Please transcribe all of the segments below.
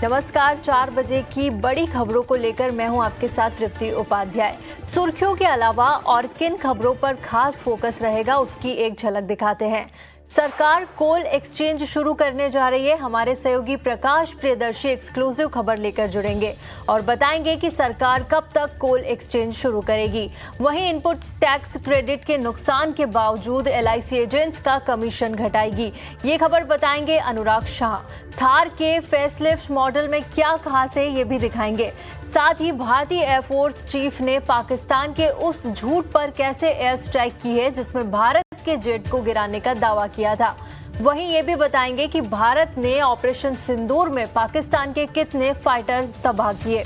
नमस्कार, 4 बजे की बड़ी खबरों को लेकर मैं हूं आपके साथ तृप्ति उपाध्याय। सुर्खियों के अलावा और किन खबरों पर खास फोकस रहेगा उसकी एक झलक दिखाते हैं। सरकार कोल एक्सचेंज शुरू करने जा रही है। हमारे सहयोगी प्रकाश प्रियदर्शी एक्सक्लूसिव खबर लेकर जुड़ेंगे और बताएंगे कि सरकार कब तक कोल एक्सचेंज शुरू करेगी। वहीं इनपुट टैक्स क्रेडिट के नुकसान के बावजूद एलआईसी एजेंट्स का कमीशन घटाएगी। ये खबर बताएंगे अनुराग शाह। थार के फेसलिफ्ट मॉडल में क्या खास है ये भी दिखाएंगे। साथ ही भारतीय एयरफोर्स चीफ ने पाकिस्तान के उस झूठ पर कैसे एयर स्ट्राइक की है जिसमें भारत के जेट को गिराने का दावा किया था। वहीं ये भी बताएंगे कि भारत ने ऑपरेशन सिंदूर में पाकिस्तान के कितने फाइटर तबाह किए।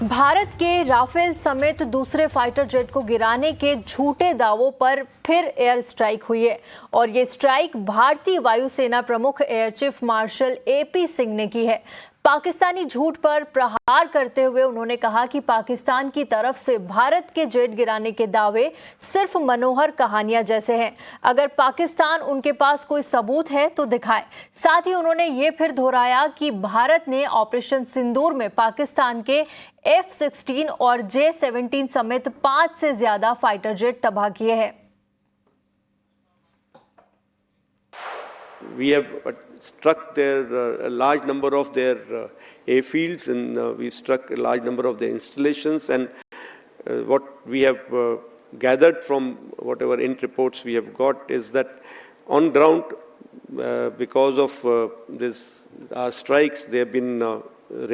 भारत के राफेल समेत दूसरे फाइटर जेट को गिराने के झूठे दावों पर फिर एयर स्ट्राइक हुई है और ये स्ट्राइक भारतीय वायुसेना प्रमुख air chief marshal AP Singh ने की है। पाकिस्तानी झूठ पर प्रहार करते हुए उन्होंने कहा कि पाकिस्तान की तरफ से भारत के जेट गिराने के दावे सिर्फ मनोहर कहानियां जैसे हैं। अगर पाकिस्तान उनके पास कोई सबूत है तो दिखाए। साथ ही उन्होंने ये फिर दोहराया कि भारत ने ऑपरेशन सिंदूर में पाकिस्तान के F-16 और J-17 समेत 5 से ज्यादा फाइटर जेट तबाह किए हैं। We have struck a large number of their airfields, and we struck a large number of their installations. And what we have gathered from whatever int reports we have got is that on ground, because of our strikes, there have been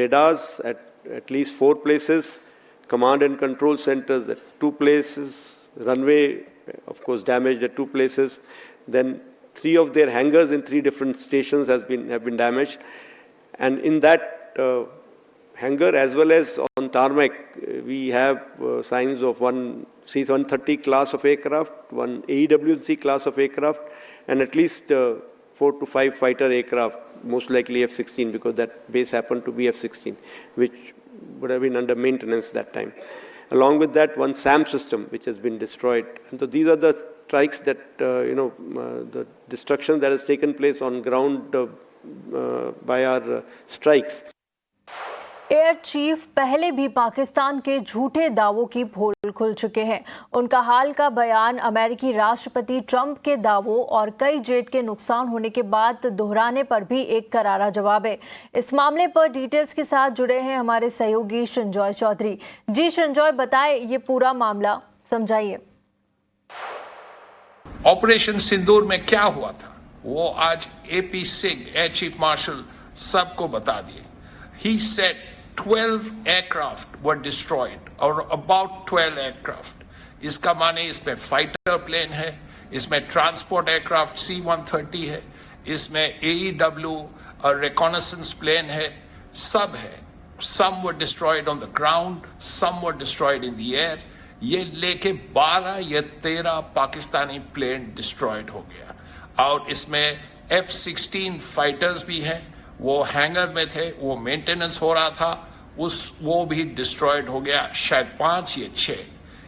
radars at least 4 places, command and control centers at 2 places, runway, of course, damaged at 2 places. Then 3 of their hangars in 3 different stations have been damaged, and in that hangar as well as on tarmac, we have signs of one C-130 class of aircraft, one AEW&C class of aircraft, and at least 4 to 5 fighter aircraft, most likely F-16, because that base happened to be F-16, which would have been under maintenance that time. Along with that, one SAM system which has been destroyed. And so these are the strikes that, the destruction that has taken place on ground by our strikes. Air chief पहले भी पाकिस्तान के झूठे दावों की पोल खुल चुके हैं। उनका हाल का बयान अमेरिकी राष्ट्रपति ट्रंप के दावों और कई जेट के नुकसान होने के बाद दोहराने पर भी एक करारा जवाब है। इस मामले पर डिटेल्स के साथ जुड़े हैं हमारे सहयोगी संजय चौधरी। जी संजय, बताएं ये पूरा मामला, समझाइए। ऑपरेशन सिंदूर में क्या हुआ था वो आज AP Singh air chief marshal सबको बता दिए। He said 12 aircraft were destroyed, or about 12 aircraft. इसका माने इसमें फाइटर प्लेन है, इसमें ट्रांसपोर्ट एयरक्राफ्ट C-130 है, इसमें AEW और रिकॉनेसेंस प्लेन है, सब है। Some were destroyed on the ground, some were destroyed in the air. ये लेके 12 या 13 पाकिस्तानी प्लेन डिस्ट्रॉयड हो गया और इसमें F-16 फाइटर्स भी हैं। वो हैंगर में थे, वो मेंटेनेंस हो रहा था, वो भी डिस्ट्रॉयड हो गया, शायद 5 या 6।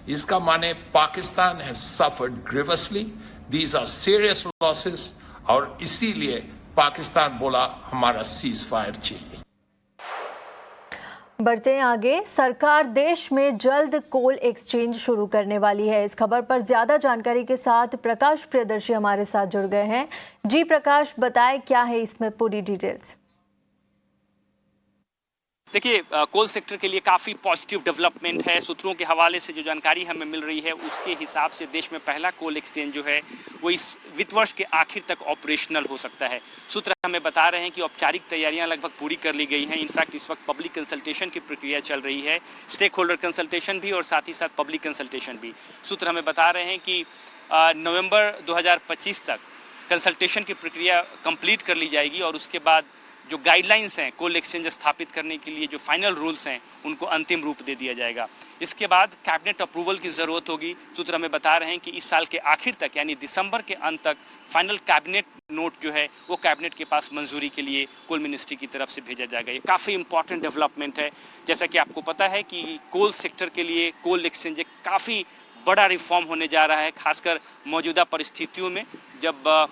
इसका माने Pakistan has suffered grievously, these are serious losses, और इसीलिए पाकिस्तान बोला हमारा सीज फायर चाहिए। बढ़ते हैं आगे। सरकार देश में जल्द कोल एक्सचेंज शुरू करने वाली है। इस खबर पर ज्यादा जानकारी के साथ प्रकाश प्रियदर्शी हमारे साथ जुड़ गए हैं। जी प्रकाश, बताएं क्या है इसमें पूरी डिटेल्स। देखिए, कोल सेक्टर के लिए काफ़ी पॉजिटिव डेवलपमेंट है। सूत्रों के हवाले से जो जानकारी हमें मिल रही है उसके हिसाब से देश में पहला कोल एक्सचेंज जो है वो इस वित्त वर्ष के आखिर तक ऑपरेशनल हो सकता है। सूत्र हमें बता रहे हैं कि औपचारिक तैयारियां लगभग पूरी कर ली गई हैं। इनफैक्ट इस वक्त पब्लिक कंसल्टेशन की प्रक्रिया चल रही है, स्टेक होल्डर कंसल्टेशन भी और साथ ही साथ पब्लिक कंसल्टेशन भी। सूत्र हमें बता रहे हैं कि नवंबर 2025 तक कंसल्टेशन की प्रक्रिया कंप्लीट कर ली जाएगी और उसके बाद जो गाइडलाइंस हैं कोल एक्सचेंज स्थापित करने के लिए, जो फाइनल रूल्स हैं उनको अंतिम रूप दे दिया जाएगा। इसके बाद कैबिनेट अप्रूवल की ज़रूरत होगी। सूत्र हमें बता रहे हैं कि इस साल के आखिर तक यानी दिसंबर के अंत तक फाइनल कैबिनेट नोट जो है वो कैबिनेट के पास मंजूरी के लिए कोल मिनिस्ट्री की तरफ से भेजा जाएगा। ये काफ़ी इंपॉर्टेंट डेवलपमेंट है। जैसा कि आपको पता है कि कोल सेक्टर के लिए कोल एक्सचेंज एक काफ़ी बड़ा रिफॉर्म होने जा रहा है, खासकर मौजूदा परिस्थितियों में जब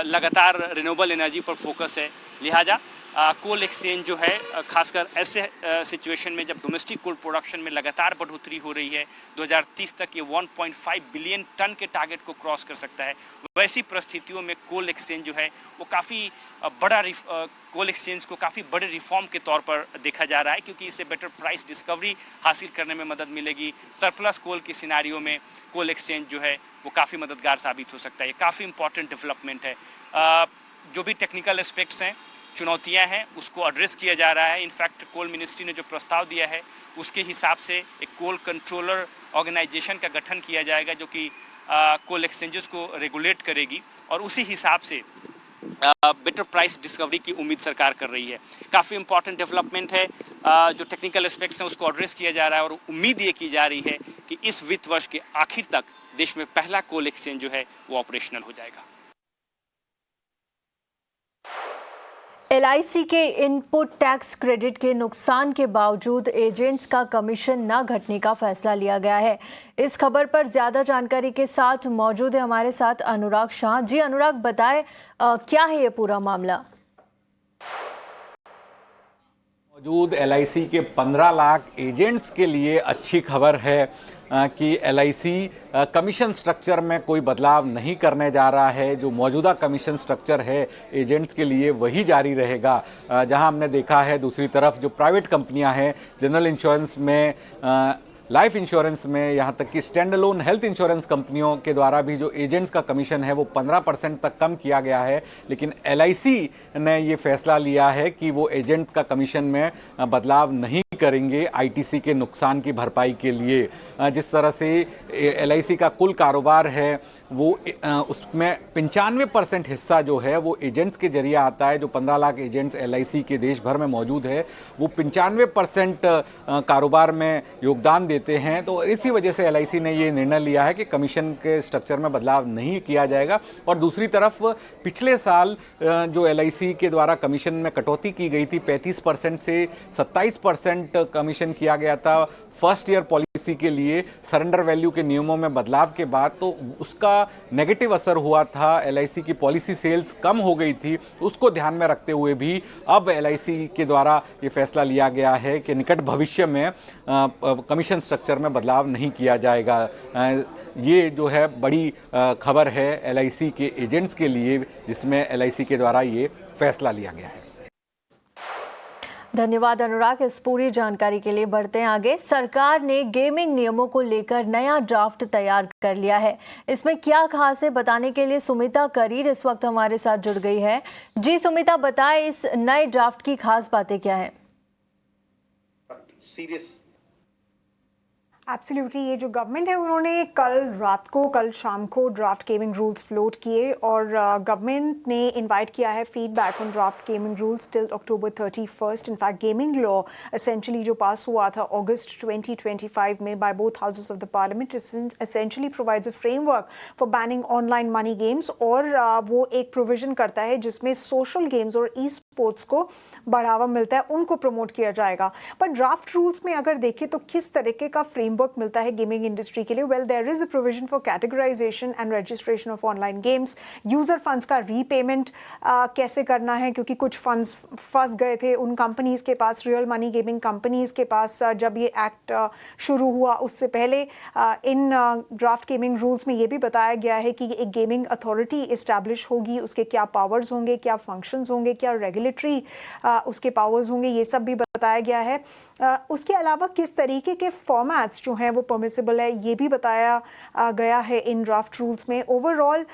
लगातार रिन्यूएबल एनर्जी पर फोकस है। लिहाजा कोल एक्सचेंज जो है खासकर ऐसे सिचुएशन में जब डोमेस्टिक कोल प्रोडक्शन में लगातार बढ़ोतरी हो रही है, 2030 तक ये 1.5 बिलियन टन के टारगेट को क्रॉस कर सकता है, वैसी परिस्थितियों में कोल एक्सचेंज जो है वो काफ़ी बड़ा कोल एक्सचेंज को काफ़ी बड़े रिफॉर्म के तौर पर देखा जा रहा है, क्योंकि इससे बेटर प्राइस डिस्कवरी हासिल करने में मदद मिलेगी। सरप्लस कोल के सिनारियों में कोल एक्सचेंज जो है वो काफ़ी मददगार साबित हो सकता है। ये काफ़ी इंपॉर्टेंट डेवलपमेंट है। जो भी टेक्निकल एस्पेक्ट्स हैं, चुनौतियां हैं, उसको एड्रेस किया जा रहा है। इनफैक्ट कोल मिनिस्ट्री ने जो प्रस्ताव दिया है उसके हिसाब से एक कोल कंट्रोलर ऑर्गेनाइजेशन का गठन किया जाएगा जो कि कोल एक्सचेंजेस को रेगुलेट करेगी और उसी हिसाब से बेटर प्राइस डिस्कवरी की उम्मीद सरकार कर रही है। काफ़ी इंपॉर्टेंट डेवलपमेंट है। जो टेक्निकल एस्पेक्ट्स हैं उसको एड्रेस किया जा रहा है और उम्मीद ये की जा रही है कि इस वित्त वर्ष के आखिर तक देश में पहला कोल एक्सचेंज जो है वो ऑपरेशनल हो जाएगा। LIC के इनपुट टैक्स क्रेडिट के नुकसान के बावजूद एजेंट्स का कमीशन न घटने का फैसला लिया गया है। इस खबर पर ज्यादा जानकारी के साथ मौजूद है हमारे साथ अनुराग शाह। जी अनुराग, बताएं क्या है ये पूरा मामला? मौजूद LIC के 15 लाख एजेंट्स के लिए अच्छी खबर है कि LIC कमीशन स्ट्रक्चर में कोई बदलाव नहीं करने जा रहा है। जो मौजूदा कमीशन स्ट्रक्चर है एजेंट्स के लिए वही जारी रहेगा। जहां हमने देखा है दूसरी तरफ जो प्राइवेट कंपनियां हैं, जनरल इंश्योरेंस में, लाइफ इंश्योरेंस में, यहाँ तक कि स्टैंड अलोन हेल्थ इंश्योरेंस कंपनियों के द्वारा भी जो एजेंट्स का कमीशन है वो 15% तक कम किया गया है। लेकिन LIC ने ये फैसला लिया है कि वो एजेंट का कमीशन में बदलाव नहीं करेंगे ITC के नुकसान की भरपाई के लिए। जिस तरह से LIC का कुल कारोबार है वो उसमें 95% हिस्सा जो है वो एजेंट्स के जरिए आता है। जो 15 लाख एजेंट्स LIC के देश भर में मौजूद है वो 95% कारोबार में योगदान देते हैं। तो इसी वजह से LIC ने ये निर्णय लिया है कि कमीशन के स्ट्रक्चर में बदलाव नहीं किया जाएगा। और दूसरी तरफ पिछले साल जो LIC के द्वारा कमीशन में कटौती की गई थी, 35% से 27% कमीशन किया गया था फर्स्ट ईयर पॉलिसी के लिए सरेंडर वैल्यू के नियमों में बदलाव के बाद, तो उसका नेगेटिव असर हुआ था। LIC की पॉलिसी सेल्स कम हो गई थी। उसको ध्यान में रखते हुए भी अब LIC के द्वारा ये फैसला लिया गया है कि निकट भविष्य में कमीशन स्ट्रक्चर में बदलाव नहीं किया जाएगा। ये जो है बड़ी खबर है LIC के एजेंट्स के लिए, जिसमें LIC के द्वारा ये फैसला लिया गया है। धन्यवाद अनुराग इस पूरी जानकारी के लिए। बढ़ते हैं आगे। सरकार ने गेमिंग नियमों को लेकर नया ड्राफ्ट तैयार कर लिया है। इसमें क्या खास है बताने के लिए सुमिता करीर इस वक्त हमारे साथ जुड़ गई है। जी सुमिता, बताएं इस नए ड्राफ्ट की खास बातें क्या है? एब्सोल्युटली, ये जो गवर्नमेंट है उन्होंने कल शाम को ड्राफ्ट गेमिंग रूल्स फ्लोट किए और गवर्नमेंट ने इनवाइट किया है feedback on draft gaming rules till October 31st। In fact gaming law essentially जो पास हुआ था अगस्त 2025 में by both houses of the parliament essentially provides a framework for banning online money games और वो एक प्रोविजन करता है जिसमें सोशल गेम्स और ई स्पोर्ट्स को बढ़ावा मिलता है, उनको प्रमोट किया जाएगा। पर ड्राफ्ट रूल्स में अगर देखें तो किस तरीके का फ्रेमवर्क मिलता है गेमिंग इंडस्ट्री के लिए? Well, there is a provision for categorisation and registration of online games. User funds का रीपेमेंट कैसे करना है, क्योंकि कुछ फंड्स फंस गए थे उन कंपनीज के पास, रियल मनी गेमिंग कंपनीज के पास, जब ये एक्ट शुरू हुआ उससे पहले। इन ड्राफ्ट गेमिंग रूल्स में ये भी बताया गया है कि एक गेमिंग अथॉरिटी इस्टेब्लिश होगी, उसके क्या पावर्स होंगे, क्या फंक्शंस होंगे, क्या रेगुलेटरी उसके पावर्स होंगे, ये सब भी बताया गया है। उसके अलावा किस तरीके के फॉर्मेट्स जो हैं वो परमिसिबल है ये भी बताया गया है इन ड्राफ्ट रूल्स में। Overall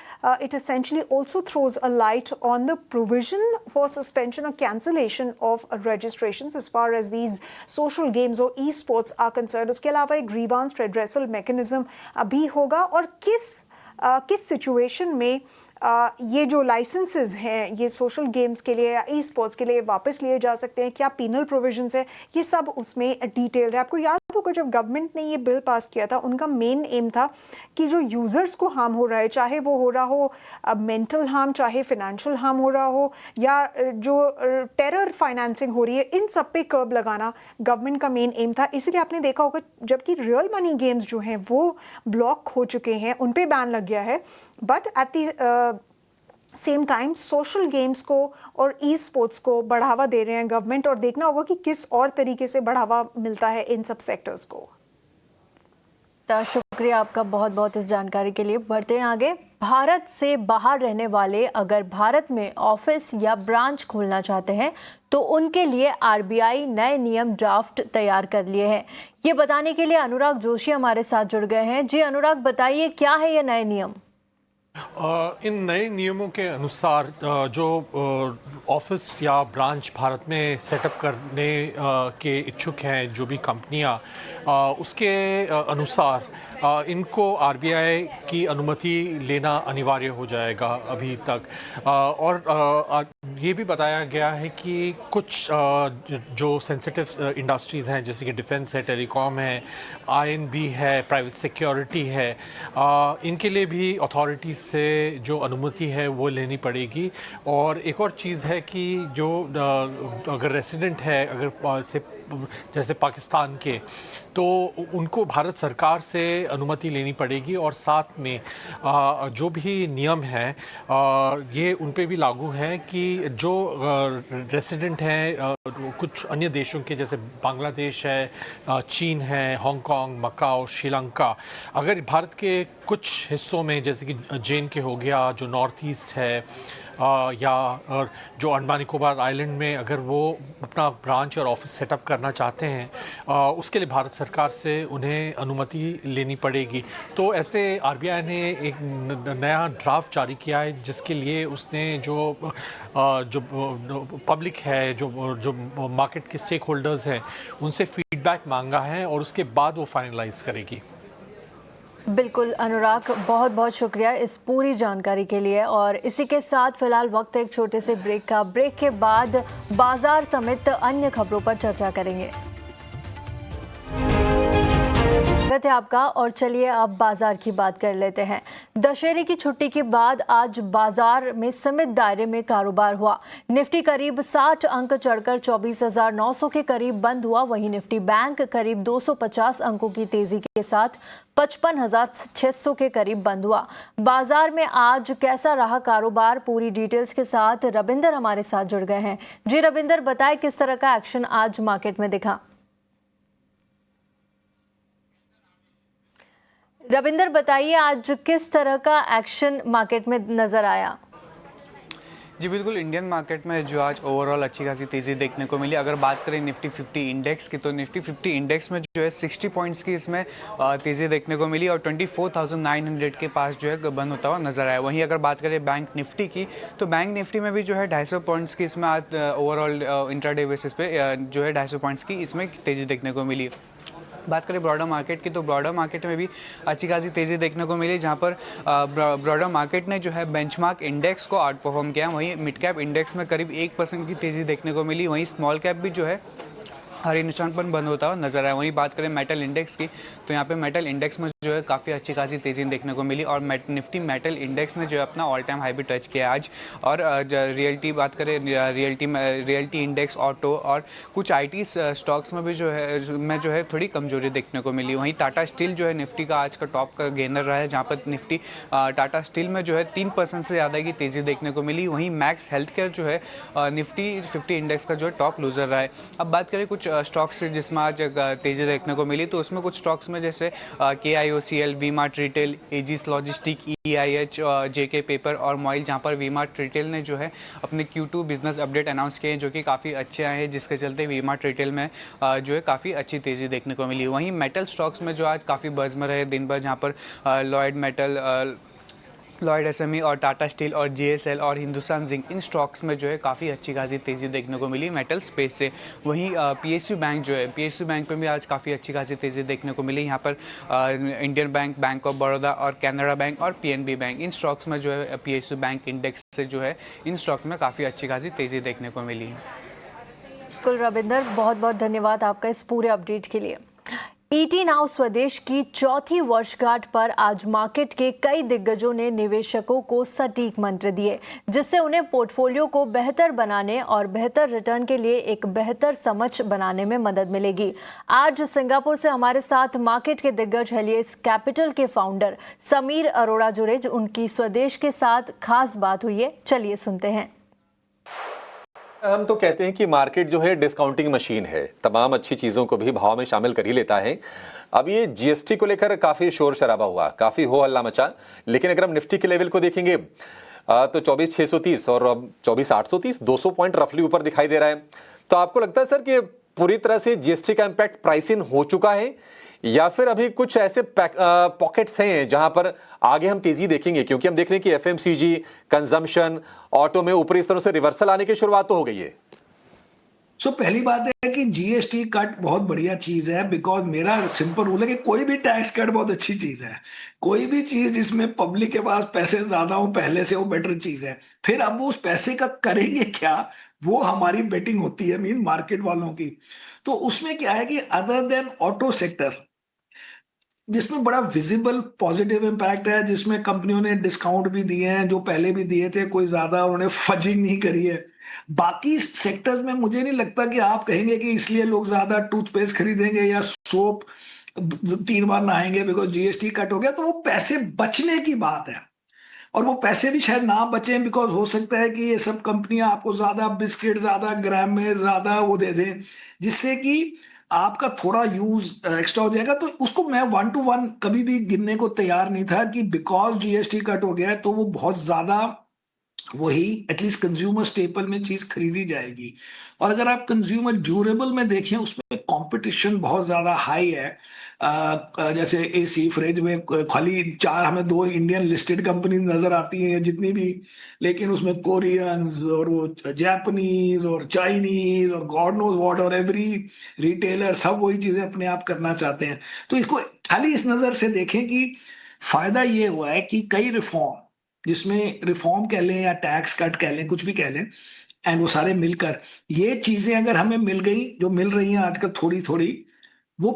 it essentially also throws a light on the provision for suspension और cancellation of registrations as far as these social games और ई स्पोर्ट्स आर कंसर्न्ड। उसके अलावा एक ग्रीवांस रेड्रेसल मैकेनिज्म भी होगा और किस सिचुएशन में ये जो लाइसेंसेस हैं ये सोशल गेम्स के लिए या ई स्पोर्ट्स के लिए वापस लिए जा सकते हैं, क्या पीनल प्रोविजंस है, ये सब उसमें डिटेल्ड है। आपको याद होगा जब गवर्नमेंट ने ये बिल पास किया था, उनका मेन एम था कि जो यूज़र्स को हार्म हो रहा है, चाहे वो हो रहा हो मेंटल हार्म, चाहे फिनेंशियल हार्म हो रहा हो, या जो टेरर फाइनेंसिंग हो रही है, इन सब पे कर्ब लगाना गवर्नमेंट का मेन एम था। इसलिए आपने देखा होगा जबकि रियल मनी गेम्स जो हैं वो ब्लॉक हो चुके हैं, उन पे बैन लग गया है, but at the same time social games को और ई स्पोर्ट्स को बढ़ावा दे रहे हैं गवर्नमेंट, और देखना होगा कि किस और तरीके से बढ़ावा मिलता है इन सब सेक्टर्स को। शुक्रिया आपका बहुत बहुत इस जानकारी के लिए। बढ़ते हैं आगे। भारत से बाहर रहने वाले अगर भारत में ऑफिस या ब्रांच खोलना चाहते हैं तो उनके लिए आरबीआई नए नियम ड्राफ्ट तैयार कर लिए हैं। ये बताने के लिए अनुराग जोशी हमारे साथ जुड़ गए हैं। जी अनुराग, बताइए क्या है ये नए नियम? इन नए नियमों के अनुसार जो ऑफिस या ब्रांच भारत में सेटअप करने के इच्छुक हैं जो भी कंपनियां, उसके अनुसार इनको आरबीआई की अनुमति लेना अनिवार्य हो जाएगा अभी तक। और ये भी बताया गया है कि कुछ जो सेंसिटिव इंडस्ट्रीज़ हैं जैसे कि डिफेंस है, टेलीकॉम है, आईएनबी है, प्राइवेट सिक्योरिटी है, इनके लिए भी अथॉरिटी से जो अनुमति है वो लेनी पड़ेगी। और एक और चीज़ है कि जो अगर रेसिडेंट है अगर से जैसे पाकिस्तान के, तो उनको भारत सरकार से अनुमति लेनी पड़ेगी। और साथ में जो भी नियम है ये उन पे भी लागू है कि जो रेसिडेंट हैं कुछ अन्य देशों के जैसे बांग्लादेश है, चीन है, हांगकांग, मकाओ, श्रीलंका, अगर भारत के कुछ हिस्सों में जैसे कि जे.एन.के हो गया, जो नॉर्थ ईस्ट है, या जो अंडमान निकोबार आइलैंड में अगर वो अपना ब्रांच और ऑफिस सेटअप करना चाहते हैं, उसके लिए भारत सरकार से उन्हें अनुमति लेनी पड़ेगी। तो ऐसे आरबीआई ने एक नया ड्राफ्ट जारी किया है जिसके लिए उसने जो पब्लिक है, जो मार्केट के स्टेक होल्डर्स हैं, उनसे फीडबैक मांगा है और उसके बाद वो फाइनलाइज करेगी। बिल्कुल अनुराग, बहुत बहुत शुक्रिया इस पूरी जानकारी के लिए। और इसी के साथ फिलहाल वक्त है एक छोटे से ब्रेक का। ब्रेक के बाद बाजार समेत अन्य खबरों पर चर्चा करेंगे। स्वागत है आपका। और चलिए अब बाजार की बात कर लेते हैं। दशहरे की छुट्टी के बाद आज बाजार में सीमित दायरे में कारोबार हुआ। निफ्टी करीब 60 अंक चढ़कर 24,900 के करीब बंद हुआ। वहीं निफ्टी बैंक करीब 250 अंकों की तेजी के साथ 55,600 के करीब बंद हुआ। बाजार में आज कैसा रहा कारोबार, पूरी डिटेल्स के साथ रविंदर हमारे साथ जुड़ गए हैं। जी रविंदर, बताएं किस तरह का एक्शन आज मार्केट में दिखा। रविंदर बताइए आज किस तरह का एक्शन मार्केट में नजर आया। जी बिल्कुल, इंडियन मार्केट में जो आज ओवरऑल अच्छी खासी तेज़ी देखने को मिली। अगर बात करें निफ्टी 50 इंडेक्स की, तो निफ्टी 50 इंडेक्स में जो है 60 पॉइंट्स की इसमें तेज़ी देखने को मिली और 24,900 के पास जो है बंद होता हुआ नजर आया। वहीं अगर बात करें बैंक निफ्टी की, तो बैंक निफ्टी में भी जो है 250 पॉइंट्स की इसमें आज ओवरऑल इंट्राडे बेसिस पे जो है 250 पॉइंट्स की इसमें तेज़ी देखने को मिली। बात करें ब्रॉडर मार्केट की, तो ब्रॉडर मार्केट में भी अच्छी खासी तेज़ी देखने को मिली, जहां पर ब्रॉडर मार्केट ने जो है बेंचमार्क इंडेक्स को आउट परफॉर्म किया। वहीं मिड कैप इंडेक्स में करीब 1% की तेज़ी देखने को मिली। वहीं स्मॉल कैप भी जो है हरी निशान पर बंद होता हुआ नजर आया। वहीं बात करें मेटल इंडेक्स की, तो यहाँ पे मेटल इंडेक्स में जो है काफ़ी अच्छी खासी तेज़ी देखने को मिली और निफ्टी मेटल इंडेक्स ने जो है अपना ऑल टाइम हाई भी टच किया आज। और रियल्टी बात करें, रियल्टी इंडेक्स, ऑटो और कुछ आईटी स्टॉक्स में भी जो है थोड़ी कमजोरी देखने को मिली। वहीं टाटा स्टील जो है निफ्टी का आज का टॉप का गेनर रहा है, जहाँ पर निफ्टी टाटा स्टील में जो है 3% से ज़्यादा की तेज़ी देखने को मिली। वहीं मैक्स हेल्थ केयर जो है निफ्टी 50 इंडेक्स का जो है टॉप लूजर रहा है। अब बात करें कुछ स्टॉक्स से जिसमें आज तेज़ी देखने को मिली, तो उसमें कुछ स्टॉक्स में जैसे KIOCL, V-Mart retail, edges logistic, EIH, JK paper और मॉइल, जहां पर वी-मार्ट रिटेल ने जो है अपने Q2 बिजनेस अपडेट अनाउंस किए जो कि काफ़ी अच्छे आए हैं, जिसके चलते वी-मार्ट रिटेल में जो है काफ़ी अच्छी तेज़ी देखने को मिली। वहीं मेटल स्टॉक्स में जो आज काफ़ी बज़ में रहे दिन भर, जहाँ पर लॉयड मेटल, लॉयड एसएमई और टाटा स्टील और जीएसएल और हिंदुस्तान जिंक, इन स्टॉक्स में जो है काफ़ी अच्छी खासी तेज़ी देखने को मिली मेटल स्पेस से। वहीं पीएसयू बैंक जो है, पीएसयू बैंक में भी आज काफ़ी अच्छी खासी तेज़ी देखने को मिली। यहाँ पर Indian bank, bank of Baroda और कैनरा बैंक और पीएनबी बैंक, इन स्टॉक्स में जो है पीएसयू बैंक इंडेक्स से जो है इन स्टॉक में काफ़ी अच्छी खासी तेज़ी देखने को मिली। बिल्कुल रविंदर, बहुत बहुत धन्यवाद आपका इस पूरे अपडेट के लिए। ईटी नाउ स्वदेश की चौथी वर्षगांठ पर आज मार्केट के कई दिग्गजों ने निवेशकों को सटीक मंत्र दिए, जिससे उन्हें पोर्टफोलियो को बेहतर बनाने और बेहतर रिटर्न के लिए एक बेहतर समझ बनाने में मदद मिलेगी। आज सिंगापुर से हमारे साथ मार्केट के दिग्गज हेलियस कैपिटल के फाउंडर समीर अरोड़ा जुड़े, उनकी स्वदेश के साथ खास बात हुई है, चलिए सुनते हैं। हम तो कहते हैं कि मार्केट जो है डिस्काउंटिंग मशीन है, तमाम अच्छी चीज़ों को भी भाव में शामिल कर ही लेता है। अब ये जीएसटी को लेकर काफ़ी शोर शराबा हुआ, काफ़ी हो हल्ला मचा, लेकिन अगर हम निफ्टी के लेवल को देखेंगे तो 24,630 और अब 24,830, 200 पॉइंट रफली ऊपर दिखाई दे रहा है। तो आपको लगता है सर कि पूरी तरह से जीएसटी का इम्पैक्ट प्राइस इन हो चुका है, या फिर अभी कुछ ऐसे पॉकेट्स हैं जहां पर आगे हम तेजी देखेंगे? क्योंकि हम देख रहे हैं कि एफएमसीजी, कंजम्पशन, ऑटो में ऊपरी स्तरों से रिवर्सल आने की शुरुआत तो हो गई है। पहली बात है कि जीएसटी कट बहुत बढ़िया चीज है, बिकॉज मेरा सिंपल रूल है कि कोई भी टैक्स कट बहुत अच्छी चीज है। कोई भी चीज जिसमें पब्लिक के पास पैसे ज्यादा हो पहले से, वो बेटर चीज है। फिर अब वो उस पैसे का करेंगे क्या, वो हमारी बेटिंग होती है, मीन मार्केट वालों की। तो उसमें क्या है कि अदर देन ऑटो सेक्टर, जिसमें बड़ा विजिबल पॉजिटिव इम्पैक्ट है, जिसमें कंपनियों ने डिस्काउंट भी दिए हैं, जो पहले भी दिए थे, कोई ज्यादा उन्होंने फजिंग नहीं करी है। बाकी सेक्टर्स में मुझे नहीं लगता कि आप कहेंगे कि इसलिए लोग ज्यादा टूथपेस्ट खरीदेंगे या सोप 3 बार नहाएंगे बिकॉज जीएसटी कट हो गया। तो वो पैसे बचने की बात है, और वो पैसे भी शायद ना बचें, बिकॉज हो सकता है कि ये सब कंपनियां आपको ज्यादा बिस्किट, ज्यादा ग्राम में ज्यादा वो दे दें, जिससे कि आपका थोड़ा यूज एक्स्ट्रा हो जाएगा। तो उसको मैं 1 to 1 कभी भी गिनने को तैयार नहीं था कि बिकॉज जीएसटी कट हो गया है तो वो बहुत ज्यादा वही एटलीस्ट कंज्यूमर स्टेपल में चीज खरीदी जाएगी। और अगर आप कंज्यूमर ड्यूरेबल में देखें, उसमें कंपटीशन बहुत ज्यादा हाई है। जैसे एसी, फ्रिज में खाली 4 हमें 2 इंडियन लिस्टेड कंपनी नजर आती हैं जितनी भी, लेकिन उसमें कोरियंस और वो जापानीज और चाइनीज और गॉड नोज व्हाट और एवरी रिटेलर सब वही चीजें अपने आप करना चाहते हैं। तो इसको खाली इस नजर से देखें कि फायदा ये हुआ है कि कई रिफॉर्म, जिसमें रिफॉर्म कह लें या टैक्स कट कह लें, कुछ भी कह लें, एंड वो सारे मिलकर ये चीजें अगर हमें मिल गई, जो मिल रही हैं आजकल थोड़ी थोड़ी, वो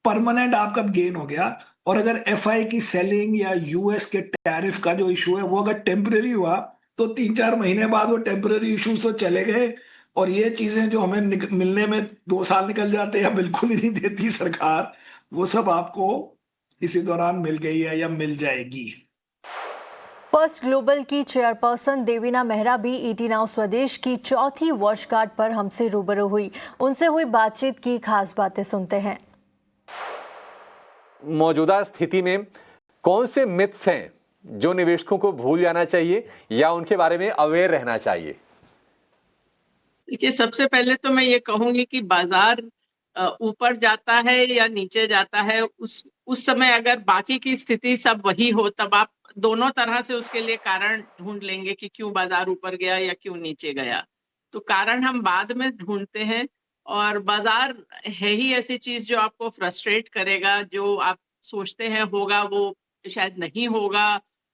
परमानेंट आपका गेन हो गया। और अगर एफआई की सेलिंग या यूएस के टैरिफ का जो इशू है वो अगर टेम्पररी हुआ, तो 3-4 महीने बाद वो टेम्पररी इश्यूज तो चले गए, और ये चीजें जो हमें मिलने में 2 साल निकल जाते हैं या बिल्कुल ही नहीं देती सरकार, वो सब आपको इसी दौरान मिल गई है या मिल जाएगी। फर्स्ट ग्लोबल की चेयरपर्सन देवीना मेहरा भी ईटी नाउ स्वदेश की चौथी वर्षगांठ पर हमसे रूबरू हुई। उनसे हुई बातचीत की खास बातें सुनते हैं। मौजूदा स्थिति में कौन से मिथ्स हैं जो निवेशकों को भूल जाना चाहिए या उनके बारे में अवेयर रहना चाहिए? देखिए, सबसे पहले तो मैं ये कहूंगी कि बाजार ऊपर जाता है या नीचे जाता है, उस समय अगर बाकी की स्थिति सब वही हो, तब आप दोनों तरह से उसके लिए कारण ढूंढ लेंगे कि क्यों बाजार ऊपर गया या क्यों नीचे गया। तो कारण हम बाद में ढूंढते हैं, और बाजार है ही ऐसी चीज जो आपको फ्रस्ट्रेट करेगा। जो आप सोचते हैं होगा वो शायद नहीं होगा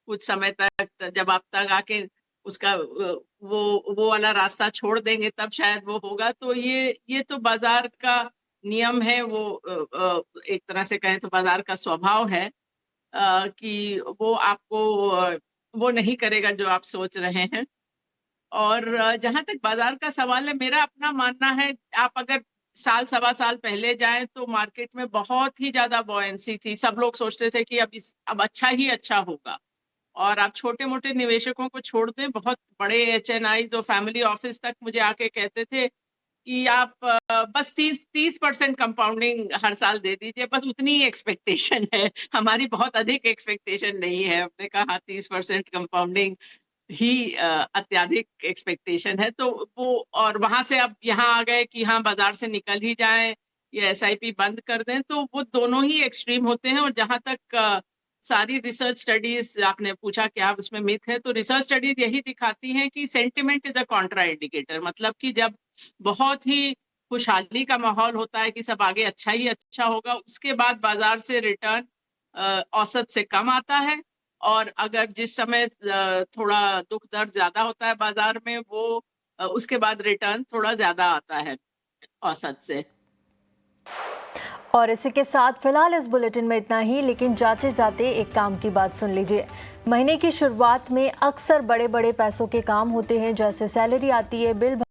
कुछ समय तक, जब आप तक आके उसका वो वाला रास्ता छोड़ देंगे तब शायद वो होगा। तो ये तो बाजार का नियम है, वो एक तरह से कहें तो बाजार का स्वभाव है कि वो आपको वो नहीं करेगा जो आप सोच रहे हैं। और जहां तक बाजार का सवाल है, मेरा अपना मानना है, आप अगर साल सवा साल पहले जाएं तो मार्केट में बहुत ही ज्यादा बॉयंसी थी। सब लोग सोचते थे कि अब अच्छा ही अच्छा होगा। और आप छोटे मोटे निवेशकों को छोड़ दें, बहुत बड़े एचएनआई और फैमिली ऑफिस तक मुझे आके कहते थे कि आप बस 30% कंपाउंडिंग हर साल दे दीजिए, बस उतनी ही एक्सपेक्टेशन है हमारी, बहुत अधिक एक्सपेक्टेशन नहीं है। हमने कहा 30% कंपाउंडिंग ही अत्याधिक एक्सपेक्टेशन है। तो वो, और वहां से अब यहाँ आ गए कि हाँ बाजार से निकल ही जाएं या एसआईपी बंद कर दें, तो वो दोनों ही एक्सट्रीम होते हैं। और जहां तक सारी रिसर्च स्टडीज, आपने पूछा क्या उसमें मिथ है, तो रिसर्च स्टडीज यही दिखाती हैं कि sentiment is a Contra indicator. मतलब कि जब बहुत ही खुशहाली का माहौल होता है कि सब आगे अच्छा ही अच्छा होगा, उसके बाद बाजार से रिटर्न औसत से कम आता है। और अगर जिस समय थोड़ा दुख दर्द ज्यादा होता है बाजार में, वो उसके बाद रिटर्न थोड़ा ज्यादा आता है औसत से। और इसी के साथ फिलहाल इस बुलेटिन में इतना ही, लेकिन जाते जाते एक काम की बात सुन लीजिए। महीने की शुरुआत में अक्सर बड़े बड़े पैसों के काम होते हैं, जैसे सैलरी आती है, बिल